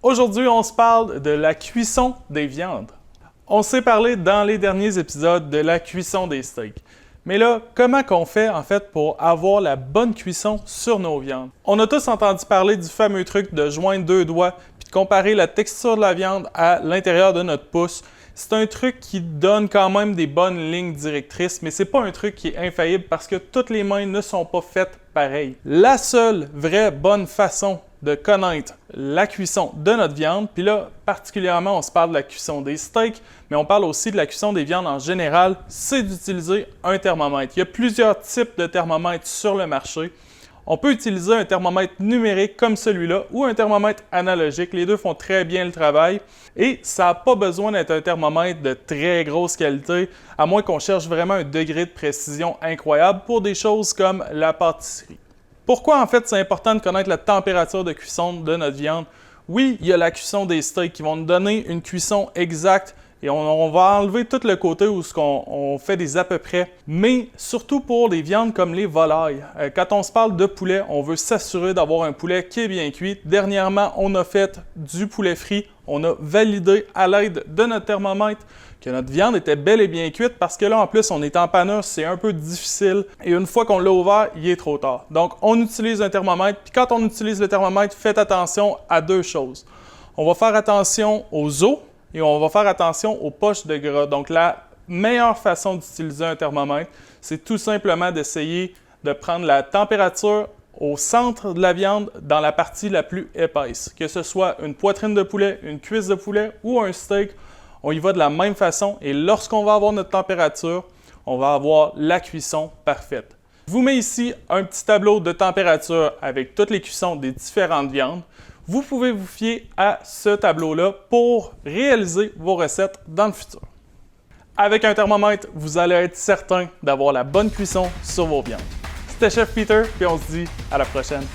Aujourd'hui, on se parle de la cuisson des viandes. On s'est parlé dans les derniers épisodes de la cuisson des steaks. Mais là, comment qu'on fait en fait pour avoir la bonne cuisson sur nos viandes? On a tous entendu parler du fameux truc de joindre deux doigts puis de comparer la texture de la viande à l'intérieur de notre pouce. C'est un truc qui donne quand même des bonnes lignes directrices, mais c'est pas un truc qui est infaillible parce que toutes les mains ne sont pas faites pareil. La seule vraie bonne façon de connaître la cuisson de notre viande, puis là, particulièrement, on se parle de la cuisson des steaks, mais on parle aussi de la cuisson des viandes en général, c'est d'utiliser un thermomètre. Il y a plusieurs types de thermomètres sur le marché. On peut utiliser un thermomètre numérique comme celui-là ou un thermomètre analogique. Les deux font très bien le travail et ça n'a pas besoin d'être un thermomètre de très grosse qualité, à moins qu'on cherche vraiment un degré de précision incroyable pour des choses comme la pâtisserie. Pourquoi en fait c'est important de connaître la température de cuisson de notre viande? Oui, il y a la cuisson des steaks qui vont nous donner une cuisson exacte et on va enlever tout le côté où on fait des à peu près. Mais surtout pour les viandes comme les volailles. Quand on se parle de poulet, on veut s'assurer d'avoir un poulet qui est bien cuit. Dernièrement, on a fait du poulet frit. On a validé à l'aide de notre thermomètre que notre viande était bel et bien cuite parce que là, en plus, on est en panure, c'est un peu difficile. Et une fois qu'on l'a ouvert, il est trop tard. Donc, on utilise un thermomètre. Puis quand on utilise le thermomètre, faites attention à deux choses. On va faire attention aux os et on va faire attention aux poches de gras. Donc, la meilleure façon d'utiliser un thermomètre, c'est tout simplement d'essayer de prendre la température au centre de la viande dans la partie la plus épaisse. Que ce soit une poitrine de poulet, une cuisse de poulet ou un steak, on y va de la même façon et lorsqu'on va avoir notre température, on va avoir la cuisson parfaite. Je vous mets ici un petit tableau de température avec toutes les cuissons des différentes viandes. Vous pouvez vous fier à ce tableau-là pour réaliser vos recettes dans le futur. Avec un thermomètre, vous allez être certain d'avoir la bonne cuisson sur vos viandes. C'était Chef Peter, puis on se dit à la prochaine.